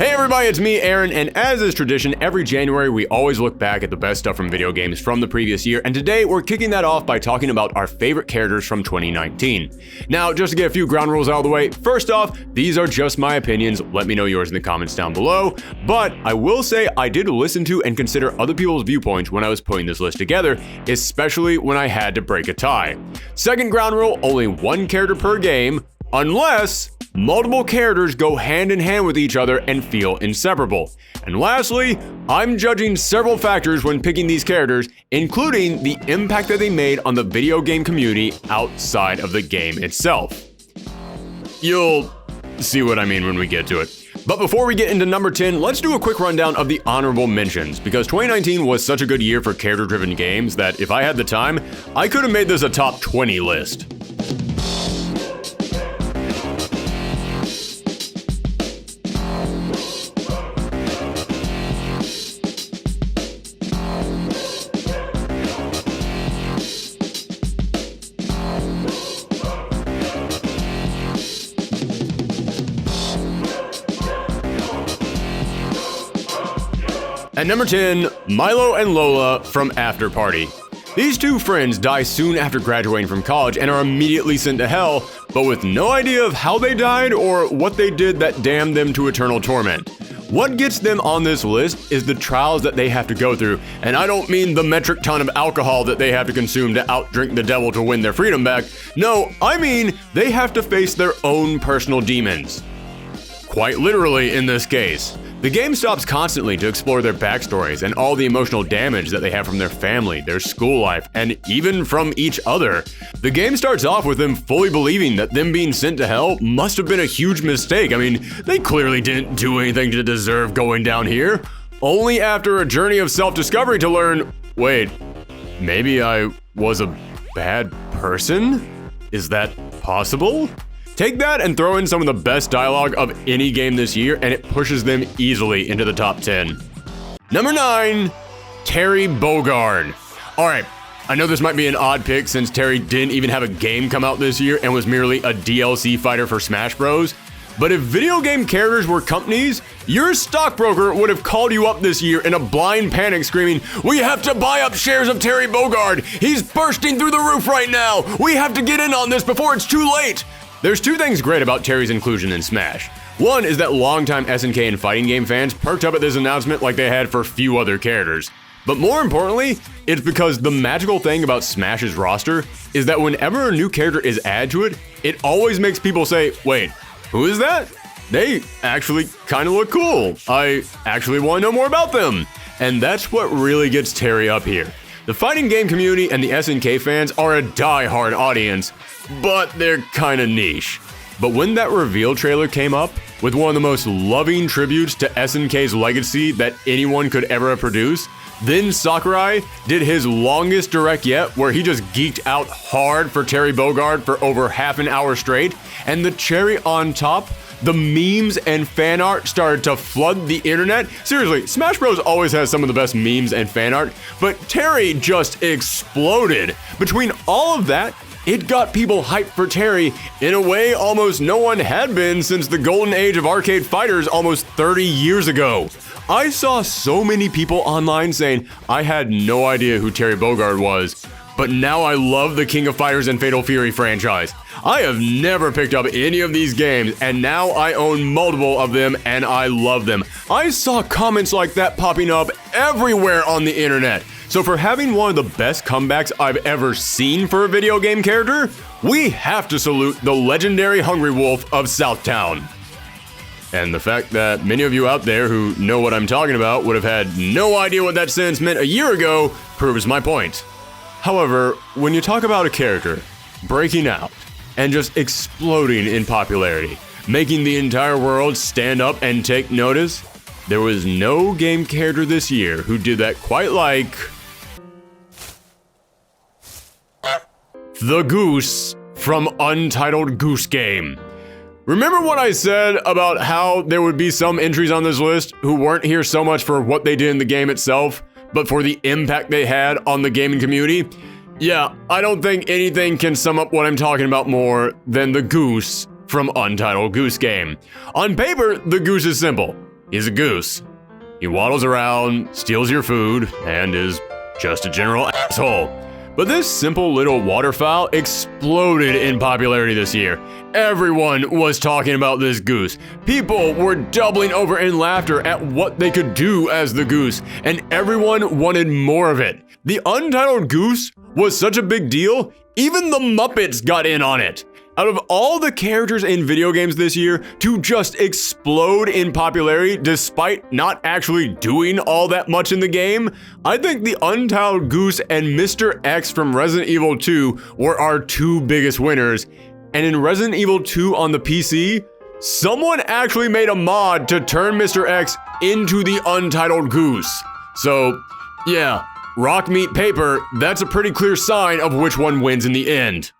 Hey everybody, it's me, Aaron, and as is tradition, every January we always look back at the best stuff from video games from the previous year, and today we're kicking that off by talking about our favorite characters from 2019. Now, just to get a few ground rules out of the way, first off, these are just my opinions, let me know yours in the comments down below, but I will say I did listen to and consider other people's viewpoints when I was putting this list together, especially when I had to break a tie. Second ground rule, only one character per game, unless multiple characters go hand in hand with each other and feel inseparable. And lastly, I'm judging several factors when picking these characters, including the impact that they made on the video game community outside of the game itself. You'll see what I mean when we get to it. But before we get into number 10, let's do a quick rundown of the honorable mentions, because 2019 was such a good year for character-driven games that if I had the time, I could have made this a top 20 list. At number 10, MILO and LOLA from AFTERPARTY. These two friends die soon after graduating from college and are immediately sent to hell, but with no idea of how they died or what they did that damned them to eternal torment. What gets them on this list is the trials that they have to go through, and I don't mean the metric ton of alcohol that they have to consume to outdrink the devil to win their freedom back. No, I mean they have to face their own personal demons. Quite literally in this case. The game stops constantly to explore their backstories and all the emotional damage that they have from their family, their school life, and even from each other. The game starts off with them fully believing that them being sent to hell must have been a huge mistake. I mean, they clearly didn't do anything to deserve going down here. Only after a journey of self-discovery to learn, wait, maybe I was a bad person? Is that possible? Take that and throw in some of the best dialogue of any game this year, and it pushes them easily into the top 10. Number 9, Terry Bogard. Alright, I know this might be an odd pick since Terry didn't even have a game come out this year and was merely a DLC fighter for Smash Bros. But if video game characters were companies, your stockbroker would have called you up this year in a blind panic screaming, "We have to buy up shares of Terry Bogard! He's bursting through the roof right now! We have to get in on this before it's too late!" There's two things great about Terry's inclusion in Smash. One is that longtime SNK and fighting game fans perked up at this announcement like they had for few other characters. But more importantly, it's because the magical thing about Smash's roster is that whenever a new character is added to it, it always makes people say, wait, who is that? They actually kind of look cool. I actually want to know more about them. And that's what really gets Terry up here. The fighting game community and the SNK fans are a die-hard audience, but they're kinda niche. But when that reveal trailer came up, with one of the most loving tributes to SNK's legacy that anyone could ever have produced, then Sakurai did his longest direct yet, where he just geeked out hard for Terry Bogard for over half an hour straight, and the cherry on top, the memes and fan art started to flood the internet. Seriously, Smash Bros always has some of the best memes and fan art, but Terry just exploded. Between all of that, it got people hyped for Terry in a way almost no one had been since the golden age of arcade fighters almost 30 years ago. I saw so many people online saying, I had no idea who Terry Bogard was, but now I love the King of Fighters and Fatal Fury franchise. I have never picked up any of these games, and now I own multiple of them, and I love them. I saw comments like that popping up everywhere on the internet. So for having one of the best comebacks I've ever seen for a video game character, we have to salute the legendary Hungry Wolf of Southtown. And the fact that many of you out there who know what I'm talking about would have had no idea what that sentence meant a year ago proves my point. However, when you talk about a character breaking out and just exploding in popularity, making the entire world stand up and take notice, there was no game character this year who did that quite like the Goose from Untitled Goose Game. Remember what I said about how there would be some entries on this list who weren't here so much for what they did in the game itself, but for the impact they had on the gaming community? Yeah, I don't think anything can sum up what I'm talking about more than the Goose from Untitled Goose Game. On paper, the Goose is simple. He's a goose. He waddles around, steals your food, and is just a general asshole. But this simple little waterfowl exploded in popularity this year. Everyone was talking about this goose. People were doubling over in laughter at what they could do as the goose, and everyone wanted more of it. The Untitled Goose was such a big deal, even the Muppets got in on it. Out of all the characters in video games this year to just explode in popularity despite not actually doing all that much in the game, I think the Untitled Goose and Mr. X from Resident Evil 2 were our two biggest winners. And in Resident Evil 2 on the PC, someone actually made a mod to turn Mr. X into the Untitled Goose. So, yeah, rock, meat, paper, that's a pretty clear sign of which one wins in the end.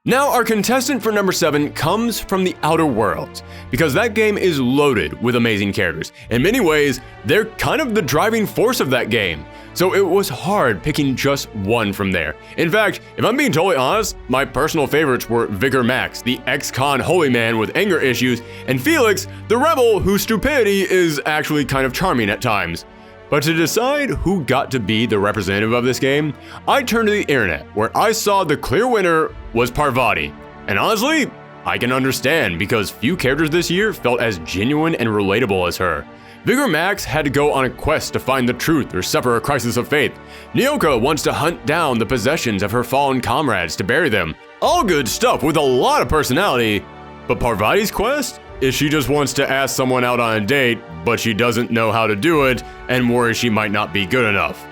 Now, our contestant for number 7 comes from the Outer Worlds, because that game is loaded with amazing characters. In many ways, they're kind of the driving force of that game. So it was hard picking just one from there. In fact, if I'm being totally honest, my personal favorites were Vicar Max, the ex-con holy man with anger issues, and Felix, the rebel whose stupidity is actually kind of charming at times. But to decide who got to be the representative of this game, I turned to the internet, where I saw the clear winner was Parvati. And honestly, I can understand, because few characters this year felt as genuine and relatable as her. Vigor Max had to go on a quest to find the truth or suffer a crisis of faith. Nyoka wants to hunt down the possessions of her fallen comrades to bury them. All good stuff with a lot of personality. But Parvati's quest? Is she just wants to ask someone out on a date, but she doesn't know how to do it and worries she might not be good enough.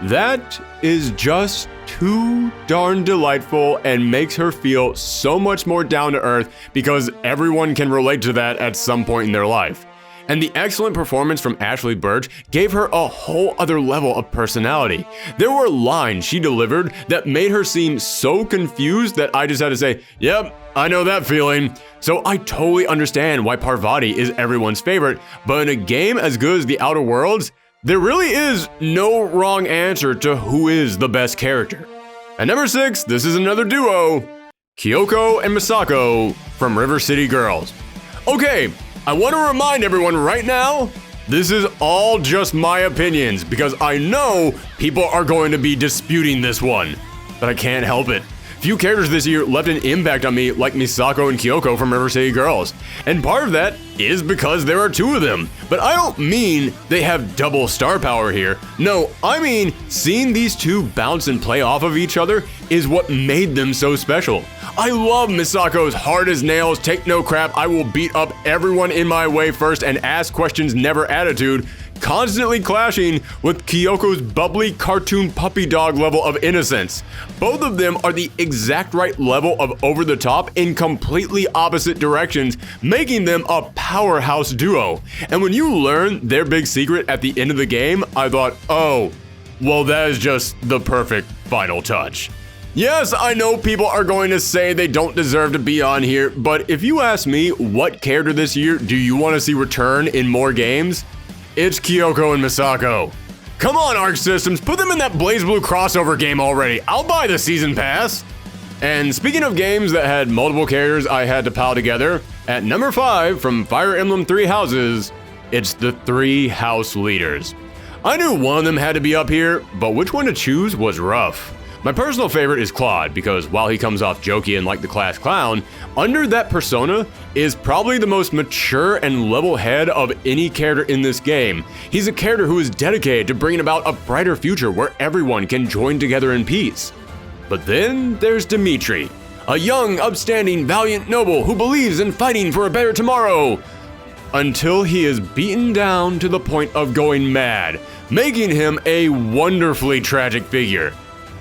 That is just too darn delightful and makes her feel so much more down to earth, because everyone can relate to that at some point in their life. And the excellent performance from Ashley Burch gave her a whole other level of personality. There were lines she delivered that made her seem so confused that I just had to say, yep, I know that feeling. So I totally understand why Parvati is everyone's favorite, but in a game as good as The Outer Worlds, there really is no wrong answer to who is the best character. At number 6, this is another duo, KYOKO and MISAKO from River City Girls. Okay, I want to remind everyone right now, this is all just my opinions, because I know people are going to be disputing this one, but I can't help it. Few characters this year left an impact on me like MISAKO and KYOKO from River City Girls, and part of that is because there are two of them. But I don't mean they have double star power here. No, I mean seeing these two bounce and play off of each other is what made them so special. I love MISAKO's hard as nails, take no crap, I will beat up everyone in my way first and ask questions never attitude, constantly clashing with KYOKO's bubbly cartoon puppy dog level of innocence. Both of them are the exact right level of over the top in completely opposite directions, making them a powerhouse duo. And when you learn their big secret at the end of the game, I thought, oh, well, that is just the perfect final touch. Yes, I know people are going to say they don't deserve to be on here, but if you ask me what character this year do you want to see return in more games, it's KYOKO and MISAKO. Come on, Arc Systems, put them in that BlazBlue crossover game already. I'll buy the season pass. And speaking of games that had multiple characters I had to pile together, at number 5 from Fire Emblem Three Houses, it's the Three House Leaders. I knew one of them had to be up here, but which one to choose was rough. My personal favorite is Claude, because while he comes off jokey and like the class clown, under that persona is probably the most mature and level head of any character in this game. He's a character who is dedicated to bringing about a brighter future where everyone can join together in peace. But then there's Dimitri, a young, upstanding, valiant noble who believes in fighting for a better tomorrow, until he is beaten down to the point of going mad, making him a wonderfully tragic figure.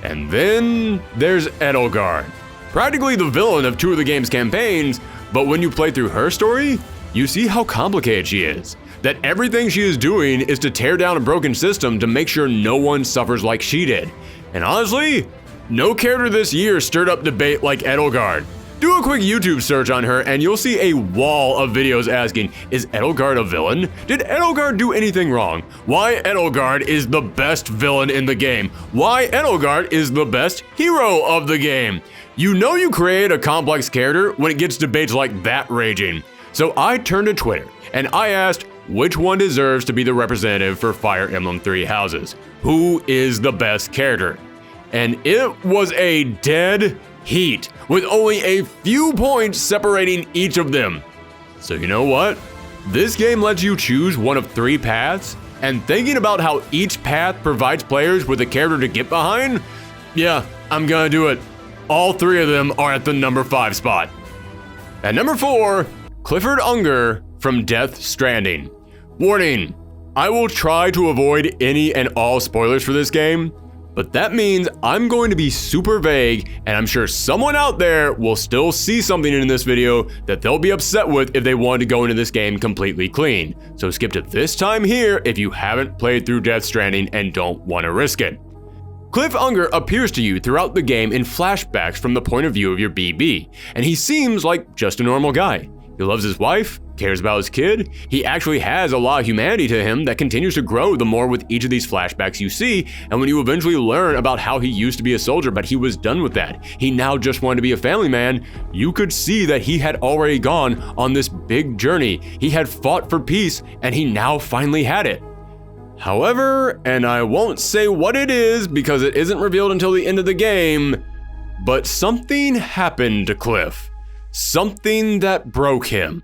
And then there's Edelgard, practically the villain of two of the game's campaigns, but when you play through her story, you see how complicated she is. That everything she is doing is to tear down a broken system to make sure no one suffers like she did. And honestly, no character this year stirred up debate like Edelgard. Do a quick YouTube search on her and you'll see a wall of videos asking, is Edelgard a villain? Did Edelgard do anything wrong? Why Edelgard is the best villain in the game? Why Edelgard is the best hero of the game? You know you create a complex character when it gets debates like that raging. So I turned to Twitter and I asked, which one deserves to be the representative for Fire Emblem Three Houses? Who is the best character? And it was a dead heat, with only a few points separating each of them. So you know what? This game lets you choose one of 3 paths, and thinking about how each path provides players with a character to get behind, yeah, I'm gonna do it. All 3 of them are at the number 5 spot. At number 4, Clifford Unger from Death Stranding. Warning, I will try to avoid any and all spoilers for this game, but that means I'm going to be super vague, and I'm sure someone out there will still see something in this video that they'll be upset with if they want to go into this game completely clean. So skip to this time here if you haven't played through Death Stranding and don't want to risk it. Cliff Unger appears to you throughout the game in flashbacks from the point of view of your BB, and he seems like just a normal guy. He loves his wife, cares about his kid. He actually has a lot of humanity to him that continues to grow the more with each of these flashbacks you see, and when you eventually learn about how he used to be a soldier but he was done with that, he now just wanted to be a family man, you could see that he had already gone on this big journey. He had fought for peace, and he now finally had it. However, and I won't say what it is because it isn't revealed until the end of the game, but something happened to Cliff. Something that broke him.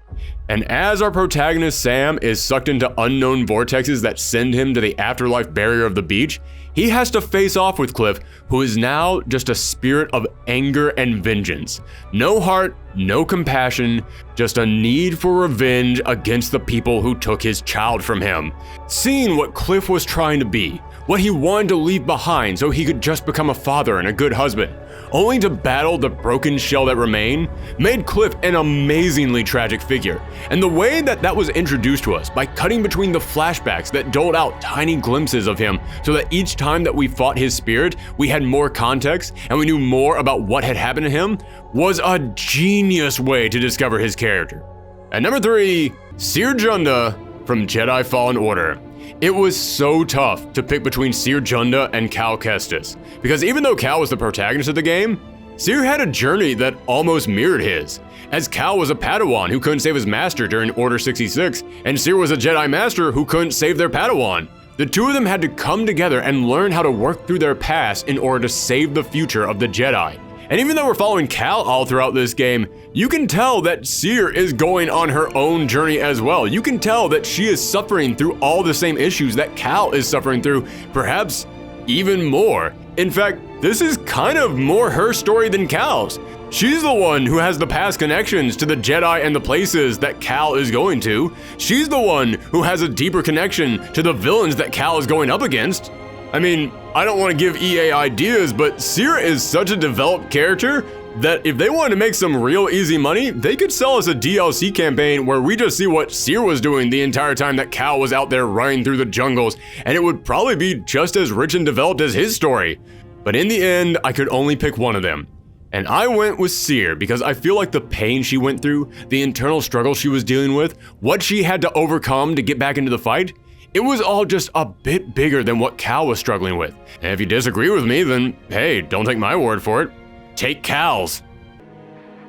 And as our protagonist Sam is sucked into unknown vortexes that send him to the afterlife barrier of the beach, he has to face off with Cliff, who is now just a spirit of anger and vengeance. No heart, no compassion, just a need for revenge against the people who took his child from him. Seeing what Cliff was trying to be, what he wanted to leave behind so he could just become a father and a good husband, only to battle the broken shell that remained, made Cliff an amazingly tragic figure. And the way that that was introduced to us by cutting between the flashbacks that doled out tiny glimpses of him so that each time that we fought his spirit, we had more context and we knew more about what had happened to him, was a genius way to discover his character. At number 3, CERE JUNDA from Jedi Fallen Order. It was so tough to pick between CERE JUNDA and Cal Kestis, because even though Cal was the protagonist of the game, CERE had a journey that almost mirrored his, as Cal was a Padawan who couldn't save his master during Order 66, and CERE was a Jedi Master who couldn't save their Padawan. The two of them had to come together and learn how to work through their past in order to save the future of the Jedi. And even though we're following Cal all throughout this game, you can tell that CERE is going on her own journey as well. You can tell that she is suffering through all the same issues that Cal is suffering through, perhaps even more. In fact, this is kind of more her story than Cal's. She's the one who has the past connections to the Jedi and the places that Cal is going to. She's the one who has a deeper connection to the villains that Cal is going up against. I mean, I don't want to give EA ideas, but CERE is such a developed character that if they wanted to make some real easy money, they could sell us a DLC campaign where we just see what CERE was doing the entire time that Cal was out there running through the jungles, and it would probably be just as rich and developed as his story. But in the end, I could only pick one of them. And I went with CERE because I feel like the pain she went through, the internal struggle she was dealing with, what she had to overcome to get back into the fight, it was all just a bit bigger than what Cal was struggling with. And if you disagree with me, then hey, don't take my word for it. Take Cal's.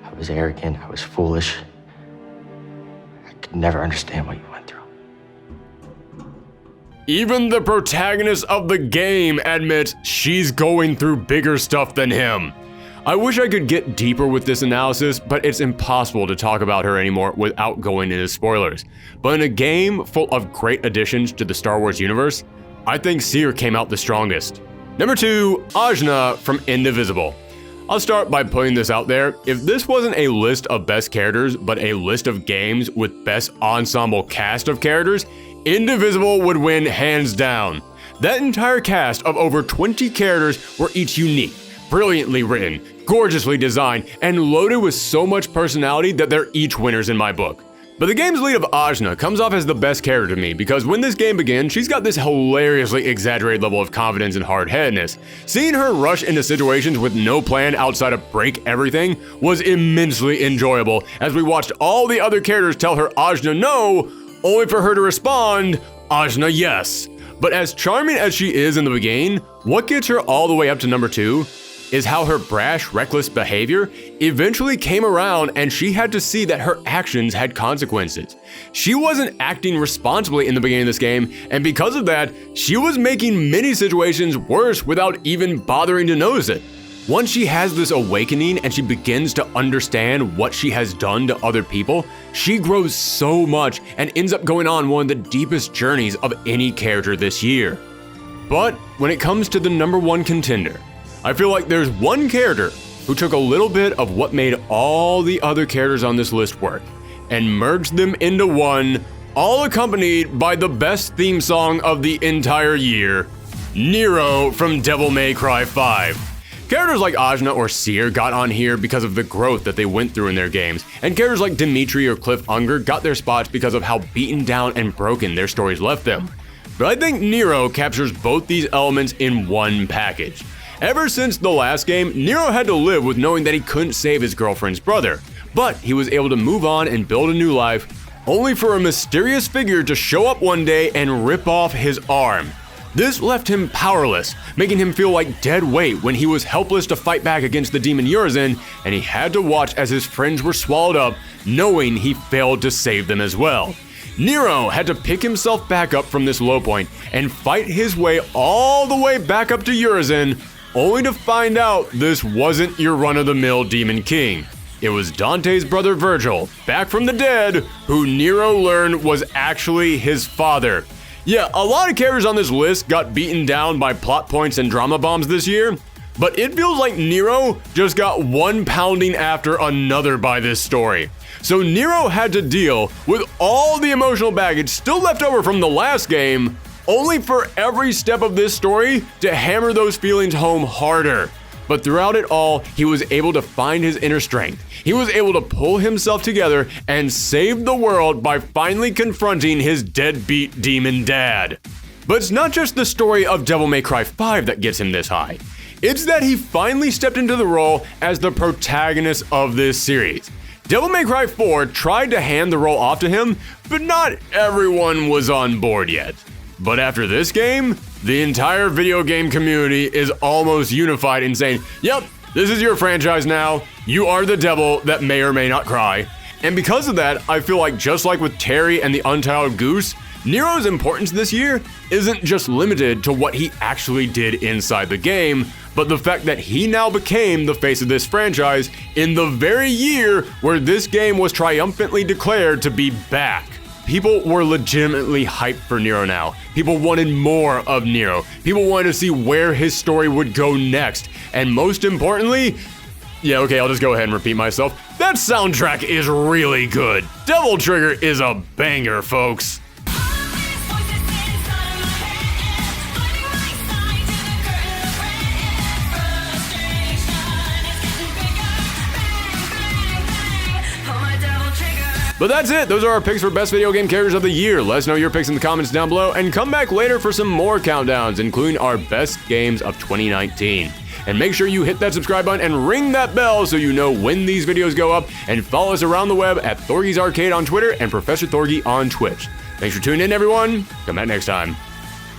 I was arrogant, I was foolish. I could never understand what you went through. Even the protagonist of the game admits she's going through bigger stuff than him. I wish I could get deeper with this analysis, but it's impossible to talk about her anymore without going into spoilers. But in a game full of great additions to the Star Wars universe, I think CERE came out the strongest. Number 2, AJNA from Indivisible. I'll start by putting this out there. If this wasn't a list of best characters, but a list of games with best ensemble cast of characters, Indivisible would win hands down. That entire cast of over 20 characters were each unique, brilliantly written, gorgeously designed, and loaded with so much personality that they're each winners in my book. But the game's lead of AJNA comes off as the best character to me because when this game begins, she's got this hilariously exaggerated level of confidence and hard-headedness. Seeing her rush into situations with no plan outside of break everything was immensely enjoyable as we watched all the other characters tell her AJNA no, only for her to respond, AJNA yes. But as charming as she is in the beginning, what gets her all the way up to number 2? is how her brash, reckless behavior eventually came around and she had to see that her actions had consequences. She wasn't acting responsibly in the beginning of this game, and because of that, she was making many situations worse without even bothering to notice it. Once she has this awakening and she begins to understand what she has done to other people, she grows so much and ends up going on one of the deepest journeys of any character this year. But when it comes to the #1 contender, I feel like there's one character who took a little bit of what made all the other characters on this list work and merged them into one, all accompanied by the best theme song of the entire year, NERO from Devil May Cry 5. Characters like AJNA or CERE got on here because of the growth that they went through in their games, and characters like Dimitri or CLIFFORD got their spots because of how beaten down and broken their stories left them. But I think NERO captures both these elements in one package. Ever since the last game, NERO had to live with knowing that he couldn't save his girlfriend's brother, but he was able to move on and build a new life, only for a mysterious figure to show up one day and rip off his arm. This left him powerless, making him feel like dead weight when he was helpless to fight back against the demon Urizen, and he had to watch as his friends were swallowed up, knowing he failed to save them as well. NERO had to pick himself back up from this low point and fight his way all the way back up to Urizen, only to find out this wasn't your run-of-the-mill Demon King. It was Dante's brother Virgil, back from the dead, who NERO learned was actually his father. Yeah, a lot of characters on this list got beaten down by plot points and drama bombs this year, but it feels like NERO just got one pounding after another by this story. So NERO had to deal with all the emotional baggage still left over from the last game, only for every step of this story to hammer those feelings home harder. But throughout it all, he was able to find his inner strength. He was able to pull himself together and save the world by finally confronting his deadbeat demon dad. But it's not just the story of Devil May Cry 5 that gets him this high. It's that he finally stepped into the role as the protagonist of this series. Devil May Cry 4 tried to hand the role off to him, but not everyone was on board yet. But after this game, the entire video game community is almost unified in saying, yep, this is your franchise now. You are the devil that may or may not cry. And because of that, I feel like just like with Terry and the Untitled Goose, NERO's importance this year isn't just limited to what he actually did inside the game, but the fact that he now became the face of this franchise in the very year where this game was triumphantly declared to be back. People were legitimately hyped for NERO now. People wanted more of NERO. People wanted to see where his story would go next. And most importantly, yeah, okay, I'll just go ahead and repeat myself. That soundtrack is really good. Devil Trigger is a banger, folks. But that's it. Those are our picks for best video game characters of the year. Let us know your picks in the comments down below and come back later for some more countdowns, including our best games of 2019. And make sure you hit that subscribe button and ring that bell so you know when these videos go up, and follow us around the web at Thorgi's Arcade on Twitter and Professor Thorgi on Twitch. Thanks for tuning in, everyone. Come back next time.